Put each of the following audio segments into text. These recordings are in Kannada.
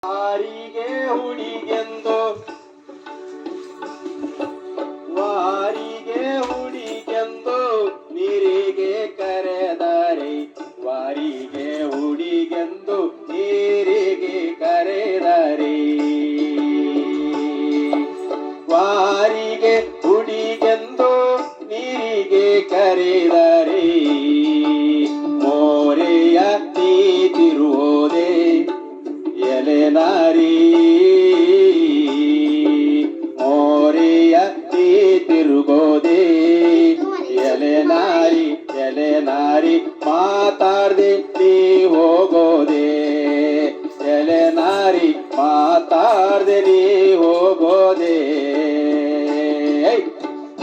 ವಾರಿಗೆ ಹುಡಿಗೆಂದು ವಾರಿಗೆ ಹುಡಿಗೆಂದು ನೀರಿಗೆ ಕರೆದರೆ ವಾರಿಗೆ ಹುಡಿಗೆಂದು ನೀರಿಗೆ ಕರೆದರೆ ವಾರಿಗೆ ಹುಡಿಗೆಂದು ನೀರಿಗೆ ಕರೆದರೆ ಮೋರೆಯ ನೀತಿರುವುದೇ ಎಲೆ ನಾರಿ ಮೋರೆಯ ನೀತಿರುಗೋದೆ ಎಲೆ ನಾರಿ ಮಾತಾಡ್ದೆ ನೀ ಹೋಗೋದೆ ಎಲೆ ನಾರಿ ಮಾತಾಡ್ದೆ ನೀ ಹೋಗೋದೆ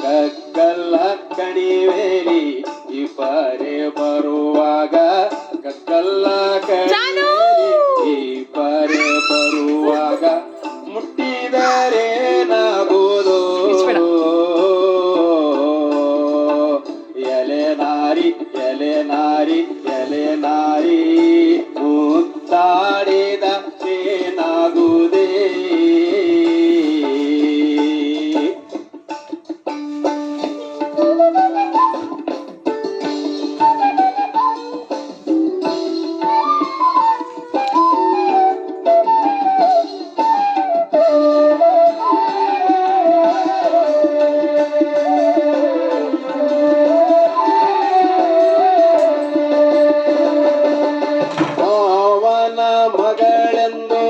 ಕಗ್ಗಲ್ಲ ಕಣಿವೇಲಿ ಇಬ್ಬರೇ ಬರುವಾಗ ಕಗ್ಗಲ್ಲ ಕಣಿವೇಲಿ ಇಬ್ಬರೇ ಬರುವಾಗ ಮುಟ್ಟಿದರೇನಾಗುವುದು ಎಲೆ ನಾರಿ ಎಲೆ ನಾರಿ ಎಲೆ ನಾರಿ ಮುತ್ತಾಡಿದ ಏನಾಗುವುದೇ ಮಗಳೆಂದು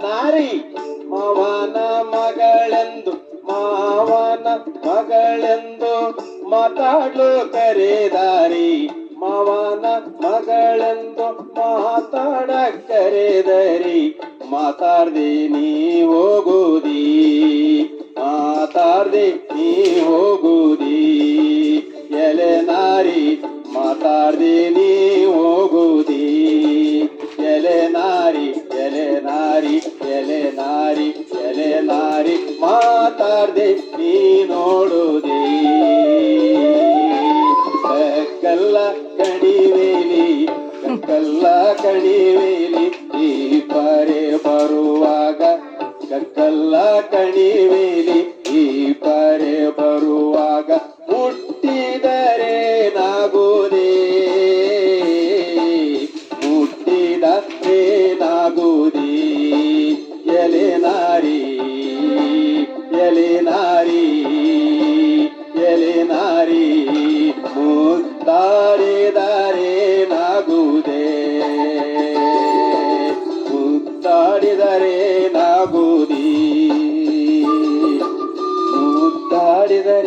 ನಾರಿ ಮಾವನ ಮಗಳೆಂದು ಮಾವನ ಮಗಳೆಂದು ಮಾತಾಡ್ಲು ಕರೆದಾರಿ ಮಾವನ ಮಗಳೆಂದು ಮಾತಾಡ ಕರೆದರಿ ಮಾತಾಡ್ದೆ ನೀ ಹೋಗುದಿ ಮಾತಾಡ್ದೆ ನೀ ಹೋಗುದಿ ಎಲೆ ನಾರಿ ಮಾತಾಡ್ದೆ ನೀ ಹೋಗುದಿ ಎಲೆ ನಾರಿ ಎಲೆ ನಾರಿ ಎಲೆ ನಾರಿ ಎಲೆ ನಾರಿ ಮಾತಾಡ್ದೆ ನೀ ನೋಡುದಿ ಕಗ್ಗಲ್ಲ ಕಣಿವೇಲಿ ಕಗ್ಗಲ್ಲ ಕಣಿವೇಲಿ ಈ ಪರೆ ಬರುವಾಗ ಕಗ್ಗಲ್ಲ ಕಣಿವೇಲಿ ಈ ಪರೆ ಬರುವಾಗ ಮುಟ್ಟಿದರೇನಾಗುವುದೇ ಮುಟ್ಟಿದರೇನಾಗುವುದೇ ಎಲೆ ನಾರಿ ಎಲೆ ನಾರಿ ಎಲೆ ನಾರಿ ಮುತ್ತಾಡಿದರೇನಾಗುವುದೇ ಮುತ್ತಾಡಿದರೇನಾಗುವುದೇ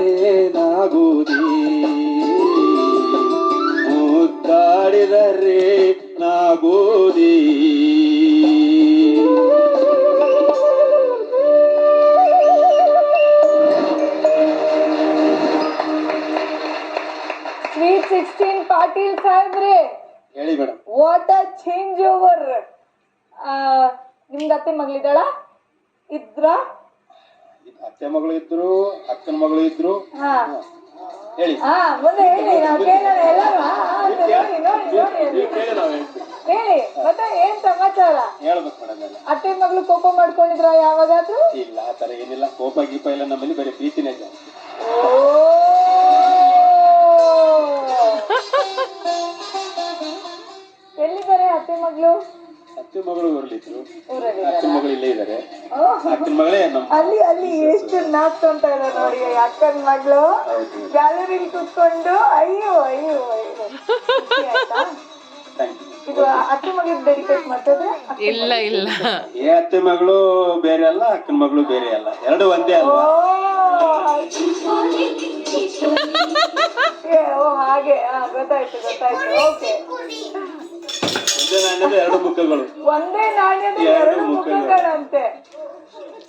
ಮುದ್ದಾಡಿದರೇನಾಗುವುದೇ ಮುದ್ದಾಡಿದರೇನಾಗುವುದೇ ಸ್ವೀಟ್ 16 ಪಾಟೀಲ್ ಸಾಹೇಬ್ರೆ ಹೇಳಿ madam. What a change over. ನಿಮ್ದು ಅತ್ತೆ ಮಗಳಿದ್ದಾಳ ಇದ್ರ? ಅತ್ತೆ ಮಗಳು ಇದ್ರು ಅಕ್ಕನ ಮಗಳು ಇದ್ರು. ಹೇಳಿ ಮುಂದೆ ಹೇಳಿ, ನಾವು ಕೇಳೋಣ ಎಲ್ಲರೂ. ಹೇಳಿ ಮತ್ತೆ ಏನ್ ಸಮಾಚಾರ? ಹೇಳ್ಬೇಕು ಮೇಡಮ್. ಅತ್ತೆ ಮಗಳು ಕೋಪ ಮಾಡ್ಕೊಂಡಿದ್ರ ಯಾವಾಗಾದ್ರೂ? ಇಲ್ಲ, ಆ ತರ ಏನಿಲ್ಲ. ಕೋಪ ಗೀಪ ಇಲ್ಲ ನಮ್ಮಲ್ಲಿ, ಬರೀ ಪ್ರೀತಿನೇ ಜಾಸ್ತಿ. ಎಲ್ಲಿದ್ದಾರೆ ಅತ್ತೆ ಮಗಳು? ಅತ್ತೆ ಮಗಳು ಊರಲ್ಲಿದ್ರು, ಅಕ್ಕನ ಮಗಳು ಇಲ್ಲೇ ಇದ್ದಾರೆ. ಅಕ್ಕನ ಮಗಳೇ ಅಲ್ಲಿ ಅಲ್ಲಿ ಎಷ್ಟು ನಾಚ್ಕೊಂತ ಇದ್ದಾರೆ ನೋಡಿ ಅಕ್ಕನ ಮಗಳು ಗ್ಯಾಲರಿಲಿ ಕೂತ್ಕೊಂಡು. ಅಯ್ಯೋ ಅಯ್ಯೋ ಅಯ್ಯೋ. ಇದು ಅತ್ತೆ ಮಗಳಿಗೆ ಡೆಡಿಕೇಟ್ ಮಾಡ್ತಿದ್ರೆ? ಇಲ್ಲ ಇಲ್ಲ, ಏ ಅತ್ತೆ ಮಗಳು ಬೇರೆ ಅಲ್ಲ, ಅಕ್ಕನ ಮಗಳು ಬೇರೆ ಅಲ್ಲ, ಎರಡು ಒಂದೇ ಅಲ್ಲ. ಓ ಹಾಗೆ, ಗೊತ್ತಾಯ್ತು ಗೊತ್ತಾಯ್ತು. ಓಕೆ. ಒಂದೇ ನಾಣ್ಯದ ಎರಡು ಮುಖಗಳು. ಒಂದೇ ನಾಣ್ಯದ ಎರಡು ಮುಖಗಳಂತೆ.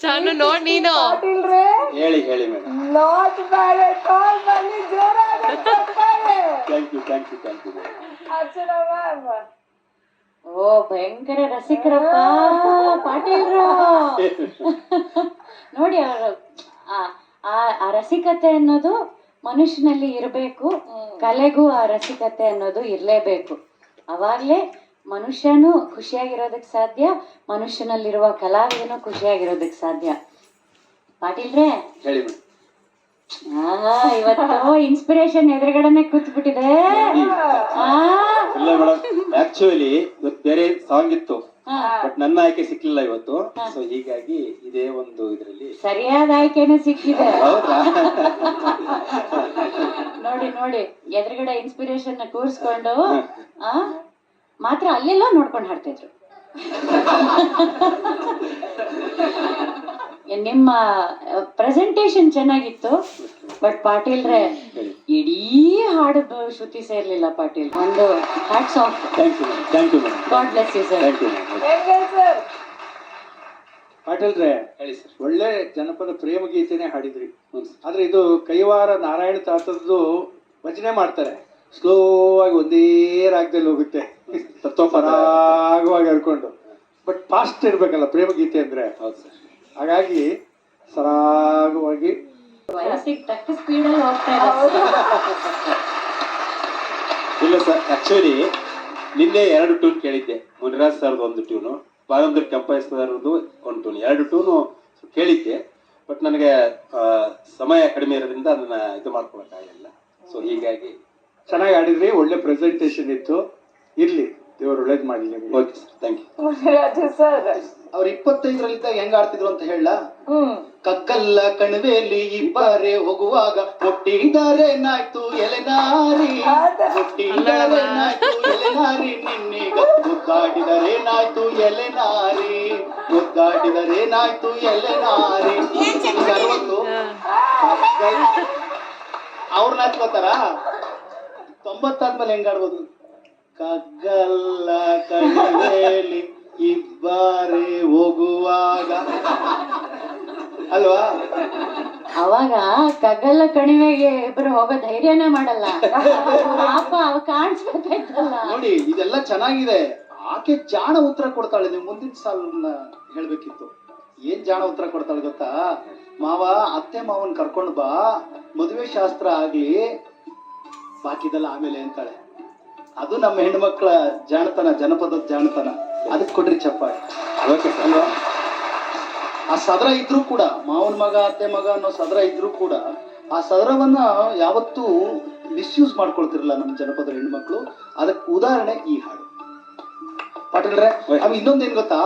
ಚಾನು ನೋಡ್ ನೀನು. ಪಾಟೀಲ್ರೇ ಹೇಳಿ ಹೇಳಿ madam. Not bad at all. ಬನ್ನಿ ಜೋರಾಗಿ ಕೊಡ್ತಾರೆ. Thank you thank you thank you. Archana ma'am. ಓ ಭಯಂಕರ ರಸಿಕರಪ್ಪ ಪಾಟೀಲ್ರು. ನೋಡಿ ಅವರು ಆ ರಸಿಕತೆ ಅನ್ನೋದು ಮನುಷ್ಯನಲ್ಲಿ ಇರಬೇಕು. ಕಲೆಗೂ ಆ ರಸಿಕತೆ ಅನ್ನೋದು ಇರಲೇಬೇಕು. ಅವಾಗಲೇ ಮನುಷ್ಯನೂ ಖುಷಿಯಾಗಿರೋದಕ್ಕೆ ಸಾಧ್ಯ, ಮನುಷ್ಯನಲ್ಲಿರುವ ಕಲಾವಿದನು ಖುಷಿಯಾಗಿರೋದಕ್ಕೆ ಸಾಧ್ಯ. ಪಾಟೀಲ್ರೇ, ಹೇಳಿ ಮೇಡಮ್. ಇವತ್ತು ಇನ್ಸ್ಪಿರೇಷನ್ ಎದುರುಗಡೆನೆ ಕೂತ್ಬಿಟ್ಟಿದೆ. ಇಲ್ಲ ಮೇಡಮ್, ಆಕ್ಚುಲಿ ಇವತ್ತು ಬೇರೆ ಸಾಂಗ್ ಇತ್ತು, ಬಟ್ ನನ್ನ ಆಯ್ಕೆ ಸಿಕ್ಲಿಲ್ಲ ಇವತ್ತು. ಸೊ ಹೀಗಾಗಿ ಇದೇ ಒಂದು ಇದರಲ್ಲಿ ಸರಿಯಾದ ಆಯ್ಕೆನೆ ಸಿಕ್ಕಿದೆ. ಹೌದಾ? ನೋಡಿ ನೋಡಿ, ಎದುರುಗಡೆ ಇನ್ಸ್ಪಿರೇಷನ್ ಕೂರಿಸ್ಕೊಂಡು ಮಾತ್ರ ಅಲ್ಲೆಲ್ಲ ನೋಡ್ಕೊಂಡು ಹಾಡ್ತಿದ್ರು. ನಿಮ್ಮ ಪ್ರೆಸೆಂಟೇಶನ್ ಚೆನ್ನಾಗಿತ್ತು, ಬಟ್ ಪಾಟೀಲ್ರೆ ಇಡೀ ಹಾಡದ್ದು ಶ್ರುತಿ ಸೇರ್ಲಿಲ್ಲ. ಪಾಟೀಲ್, ಒಂದು hats off. Thank you madam, thank you madam, God bless you sir. Thank you madam. Sir ಪಾಟೀಲ್ರೆ, ಹೇಳಿ ಸರ್. ಒಳ್ಳೆ ಜನಪದ ಪ್ರೇಮ ಗೀತೆನೇ ಹಾಡಿದ್ರಿ. ಆದ್ರೆ ಇದು ಕೈವಾರ ನಾರಾಯಣ ತಾತದ್ದು ಭಜನೆ ಮಾಡ್ತಾರೆ, ಸ್ಲೋ ಆಗಿ ಒಂದೇ ರಾಗದಲ್ಲಿ ಹೋಗುತ್ತೆ, ಸರಾಗವಾಗಿ ಹರ್ಕೊಂಡು. ಬಟ್ ಫಾಸ್ಟ್ ಇರ್ಬೇಕಲ್ಲ ಪ್ರೇಮ ಗೀತೆ ಅಂದ್ರೆ. ಹೌದು ಸರ್. ಹಾಗಾಗಿ ಸರಾಗವಾಗಿ ವಯಸ್ಸಿಗೆ ತಕ್ಕ ಸ್ಪೀಡಲ್ಲಿ ಹೋಗ್ತಾ ಇದೆ. ಇಲ್ಲ ಸರ್, ಆಕ್ಚುಲಿ ನಿನ್ನೆ 2 ಟ್ಯೂನ್ ಕೇಳಿದ್ದೆ. ಮುನಿರಾಜ್ ಸರ್ದು ಒಂದು ಟ್ಯೂನು, ಬಾಲಂದ್ರ ಕೆಂಪಯ್ಯ ಸರ್ದು ಒಂದು ಟ್ಯೂನ್, 2 ಟ್ಯೂನು ಕೇಳಿದ್ದೆ. ಬಟ್ ನನಗೆ ಸಮಯ ಕಡಿಮೆ ಇರೋದ್ರಿಂದ ಅದನ್ನ ಇದು ಮಾಡ್ಕೊಳಕ್ಕಾಗಲಿಲ್ಲ. ಸೊ ಹೀಗಾಗಿ ಚೆನ್ನಾಗಿ ಆಡಿದ್ರಿ, ಒಳ್ಳೆ ಪ್ರೆಸೆಂಟೇಶನ್ ಇತ್ತು. ಇರ್ಲಿ, ದೇವರು ಒಳ್ಳೇದ್ ಮಾಡಲಿ ನಿಮ್ಗೆ. Okay sir, thank you. Raju sir ಅವ್ರು 25ರಲ್ಲಿದ್ದಾಗ ಹೆಂಗ ಆಡ್ತಿದ್ರು ಅಂತ ಹೇಳ. ಕಗ್ಗಲ್ಲ ಕಣಿವೆಯಲ್ಲಿ ಇಬ್ಬರೇ ಹೋಗುವಾಗ ಮುಟ್ಟಿದರೆ ನಾಯ್ತು ಎಲೆನಾರಿ, ಮುಟ್ಟಿದರೆ ನಾಯ್ತು ಎಲೆನಾರಿ, ನಿನ್ನೀಗ ಮುದ್ದಾಡಿದರೆ ನಾಯ್ತು ಎಲೆನಾರಿ, ಮುದ್ದಾಡಿದರೆ ನಾಯ್ತು ಎಲೆನಾರಿ. 60 ಅವ್ರು ನಾಚ್ಕೋತಾರ. 90 ಆದ್ಮೇಲೆ ಹೆಂಗ ಆಡ್ಬೋದು? ಕಗ್ಗಲ್ಲ ಕಣಿವೆಯಲ್ಲಿ ಇಬ್ಬರೇ ಹೋಗುವಾಗ ಅಲ್ವಾ? ಅವಾಗ ಕಗ್ಗಲ್ಲ ಕಣಿವೆಗೆ ಇಬ್ರು ಹೋಗೋ ಧೈರ್ಯನೇ ಮಾಡಲ್ಲ. ಪಾಪ ಅವ್ ಕಾಣಿಸ್ಬೇಕಾಯ್ತಲ್ಲ. ನೋಡಿ, ಇದೆಲ್ಲ ಚೆನ್ನಾಗಿದೆ. ಆಕೆ ಜಾಣ ಉತ್ತರ ಕೊಡ್ತಾಳೆ. ನೀವು ಮುಂದಿನ ಸಾಲನ್ನ ಹೇಳ್ಬೇಕಿತ್ತು. ಏನ್ ಜಾಣ ಉತ್ತರ ಕೊಡ್ತಾಳೆ ಗೊತ್ತಾ? ಮಾವ, ಅತ್ತೆ ಮಾವನ್ ಕರ್ಕೊಂಡು ಬಾ, ಮದುವೆ ಶಾಸ್ತ್ರ ಆಗ್ಲಿ, ಬಾಕಿದೆಲ್ಲ ಆಮೇಲೆ ಅಂತಾಳೆ. ಅದು ನಮ್ಮ ಹೆಣ್ಮಕ್ಳ ಜಾಣತನ, ಜನಪದದ ಜಾಣತನ. ಅದಕ್ಕೆ ಕೊಡ್ರಿ ಚಪ್ಪಾಳೆ. ಅಲ್ವಾ? ಆ ಸದರ ಇದ್ರೂ ಕೂಡ, ಮಾವನ ಮಗ ಅತ್ತೆ ಮಗ ಅನ್ನೋ ಸದರ ಇದ್ರೂ ಕೂಡ, ಆ ಸದರವನ್ನ ಯಾವತ್ತೂ ಮಿಸ್ಯೂಸ್ ಮಾಡ್ಕೊಳ್ತಿರಲ್ಲ ನಮ್ಮ ಜನಪದ ಹೆಣ್ಮಕ್ಳು. ಅದಕ್ಕೆ ಉದಾಹರಣೆ ಈ ಹಾಡು. ಪಾಟೀಲ್ರೆ, ಅವ್ ಇನ್ನೊಂದೇನ್ ಗೊತ್ತಾ?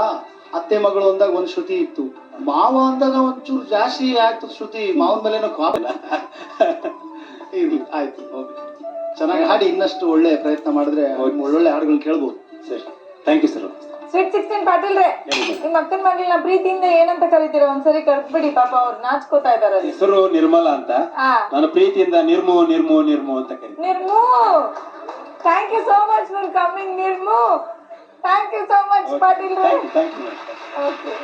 ಅತ್ತೆ ಮಗಳು ಅಂದಾಗ ಒಂದ್ ಶ್ರುತಿ ಇತ್ತು, ಮಾವ ಅಂದಾಗ ಒಂಚೂರು ಜಾಸ್ತಿ ಆಯ್ತು ಶ್ರುತಿ. ಮಾವನ ಮೇಲೇನೋ ಕಾಪಿಲ್ಲ. ಇರ್ಲಿ, ಆಯ್ತು, ಓಕೆ. ಚೆನ್ನಾಗಿ ಹಾಡಿ, ಇನ್ನಷ್ಟು ಒಳ್ಳೆ ಪ್ರಯತ್ನ ಮಾಡಿದ್ರೆ ಒಳ್ಳೊಳ್ಳೆ ಹಾಡುಗಳನ್ನ ಕೇಳ್ಬೋದು. ಸರಿ, ಥ್ಯಾಂಕ್ ಯು ಸರ್. ಸ್ವೀಟ್ 16 ಪಾಟೀಲ್ರೆ, ನಿಮ್ಮ ಅಕ್ಕನ ಮಗಳನ್ನ ಪ್ರೀತಿಯಿಂದ ಏನಂತ ಕರಿತೀರಾ? ಒಂದ್ಸರಿ ಕರ್ದ್ಬಿಡಿ, ಪಾಪ ಅವ್ರು ನಾಚ್ಕೋತಾ ಇದಾರೆ. ಹೆಸರು ನಿರ್ಮಲಾ ಅಂತ. ನಾನು ಪ್ರೀತಿಯಿಂದ ನಿರ್ಮು ನಿರ್ಮು ನಿರ್ಮು ಅಂತ ಕರೀತೀನಿ. Nirmu, thank you so much for coming. Nirmu, thank you so much ಪಾಟೀಲ್ರೆ. Thank you. ಓಕೆ.